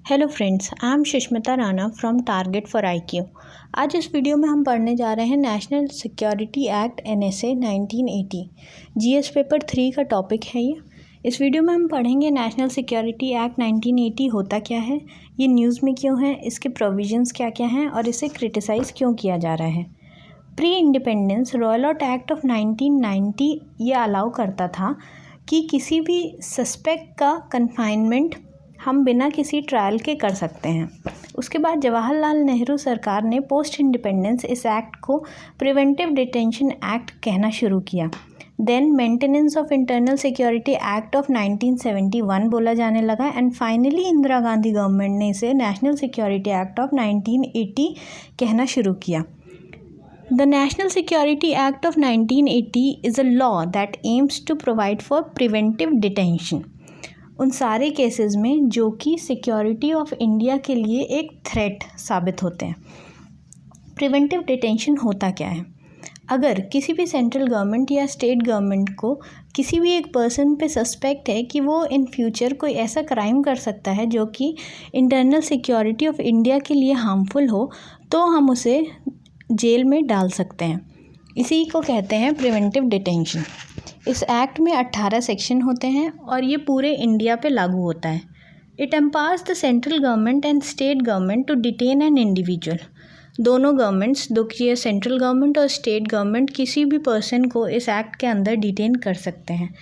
Hello friends, I am Sushmita Rana from target for IQ। आज इस video में हम पढ़ने जा रहे हैं national security act NSA 1980। GS paper 3 का टॉपिक है ये। इस वीडियो में हम पढ़ेंगे नेशनल सिक्योरिटी एक्ट 1980 होता क्या है, ये न्यूज़ में क्यों है, इसके प्रोविजंस क्या क्या हैं और इसे क्रिटिसाइज़ क्यों किया जा रहा है। Pre independence royal out act of 1990 ये अलाउ करता था कि किसी भी सस्पेक्ट का कन्फाइनमेंट हम बिना किसी ट्रायल के कर सकते हैं। उसके बाद जवाहरलाल नेहरू सरकार ने पोस्ट इंडिपेंडेंस इस एक्ट को प्रिवेंटिव डिटेंशन एक्ट कहना शुरू किया। Then maintenance of internal security act of 1971 बोला जाने लगा and finally Indira Gandhi government ने इसे नेशनल सिक्योरिटी एक्ट ऑफ 1980 कहना शुरू किया। The National Security Act of 1980 is a law that aims to provide for preventive detention उन सारे केसेस में जो कि सिक्योरिटी ऑफ इंडिया के लिए एक थ्रेट साबित होते हैं। प्रिवेंटिव डिटेंशन होता क्या है? अगर किसी भी सेंट्रल गवर्नमेंट या स्टेट गवर्नमेंट को किसी भी एक पर्सन पे सस्पेक्ट है कि वो इन फ्यूचर कोई ऐसा क्राइम कर सकता है जो कि इंटरनल सिक्योरिटी ऑफ इंडिया के लिए हार्मफुल हो, तो हम उसे जेल में डाल सकते हैं। इसी को कहते हैं प्रिवेंटिव डिटेंशन। इस एक्ट में 18 सेक्शन होते हैं और ये पूरे इंडिया पे लागू होता है। It empowers the central government and state government to detain an individual. दोनों गवर्नमेंट्स, दो कि सेंट्रल गवर्नमेंट और स्टेट गवर्नमेंट किसी भी पर्सन को इस एक्ट के अंदर डिटेन कर सकते हैं।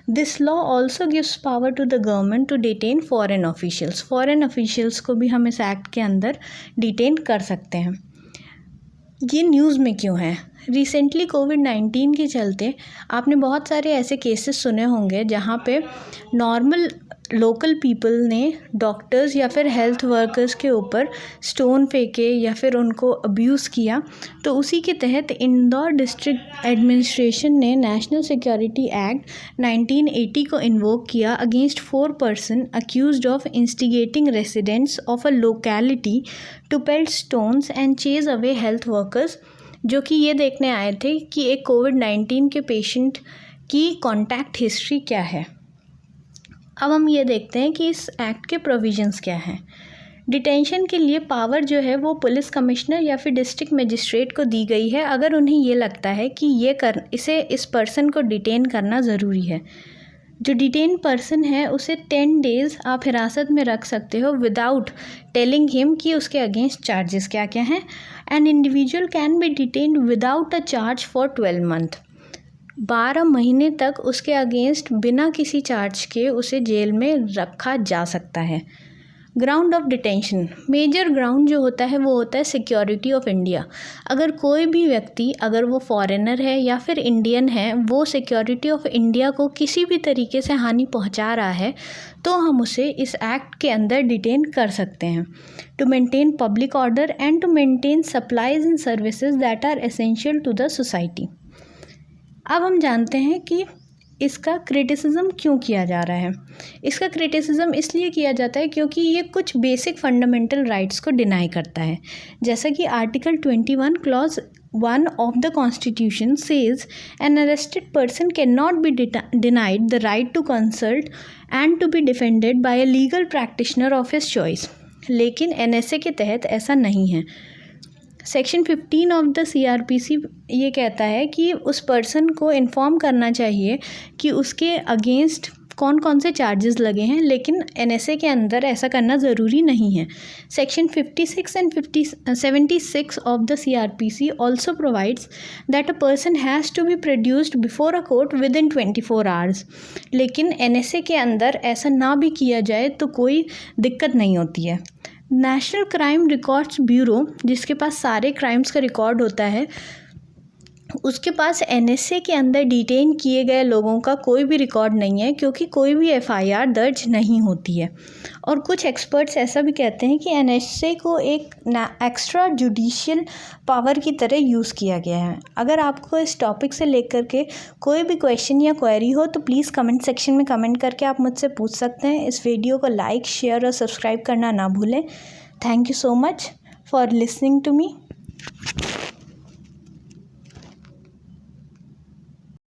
This law also gives power to the government to detain foreign officials. Foreign officials को भी हम इस एक्ट के अंदर डिटेन कर सकते हैं। ये न्यूज़ में क्यों है? रिसेंटली कोविड-19 के चलते आपने बहुत सारे ऐसे केसेस सुने होंगे जहाँ पे नॉर्मल लोकल पीपल ने डॉक्टर्स या फिर हेल्थ वर्कर्स के ऊपर स्टोन फेंके या फिर उनको अब्यूज़ किया। तो उसी के तहत इंदौर डिस्ट्रिक्ट एडमिनिस्ट्रेशन ने नेशनल सिक्योरिटी एक्ट 1980 को इन्वोक किया against 4 person accused of instigating residents of a locality to pelt stones and chase away health workers, जो कि ये देखने आए थे कि एक कोविड-19 के पेशेंट की कॉन्टैक्ट हिस्ट्री क्या है। अब हम ये देखते हैं कि इस एक्ट के प्रोविजंस क्या हैं। डिटेंशन के लिए पावर जो है वो पुलिस कमिश्नर या फिर डिस्ट्रिक्ट मजिस्ट्रेट को दी गई है अगर उन्हें ये लगता है कि इस पर्सन को डिटेन करना ज़रूरी है। जो डिटेन पर्सन है उसे 10 डेज़ आप हिरासत में रख सकते हो विदाउट टेलिंग हिम कि उसके अगेंस्ट चार्जेस क्या क्या हैं। An individual can be detained without a charge for 12 month. 12 महीने तक उसके अगेंस्ट बिना किसी चार्ज के उसे जेल में रखा जा सकता है। Ground of detention, major ground जो होता है वो होता है सिक्योरिटी ऑफ इंडिया। अगर कोई भी व्यक्ति, अगर वो फॉरेनर है या फिर इंडियन है, वो सिक्योरिटी ऑफ इंडिया को किसी भी तरीके से हानि पहुंचा रहा है तो हम उसे इस एक्ट के अंदर डिटेन कर सकते हैं। To maintain public order and to maintain supplies and services that are essential to the society. अब हम जानते हैं कि इसका क्रिटिसिज्म क्यों किया जा रहा है। इसका क्रिटिसिज्म इसलिए किया जाता है क्योंकि ये कुछ बेसिक फंडामेंटल राइट्स को डिनाई करता है। जैसा कि article 21 clause 1 of the constitution says an arrested person can not be denied the right to consult and to be defended by a legal practitioner of his choice. लेकिन NSA के तहत ऐसा नहीं है। सेक्शन 15 ऑफ द CRPC ये कहता है कि उस पर्सन को इन्फॉर्म करना चाहिए कि उसके अगेंस्ट कौन कौन से चार्जेस लगे हैं, लेकिन NSA के अंदर ऐसा करना ज़रूरी नहीं है। Section 56 and 76 of the CRPC also provides that a person has to be produced before a court within 24 आवर्स। लेकिन NSA के अंदर ऐसा ना भी किया जाए तो कोई दिक्कत नहीं होती है। नेशनल क्राइम रिकॉर्ड्स ब्यूरो, जिसके पास सारे क्राइम्स का रिकॉर्ड होता है, उसके पास NSA के अंदर डिटेन किए गए लोगों का कोई भी रिकॉर्ड नहीं है क्योंकि कोई भी FIR दर्ज नहीं होती है। और कुछ एक्सपर्ट्स ऐसा भी कहते हैं कि NSA को एक एक्स्ट्रा जुडिशियल पावर की तरह यूज़ किया गया है। अगर आपको इस टॉपिक से लेकर के कोई भी क्वेश्चन या क्वेरी हो तो प्लीज़ कमेंट सेक्शन में कमेंट करके आप मुझसे पूछ सकते हैं। इस वीडियो को लाइक, शेयर और सब्सक्राइब करना ना भूलें। Thank you so much for listening to me.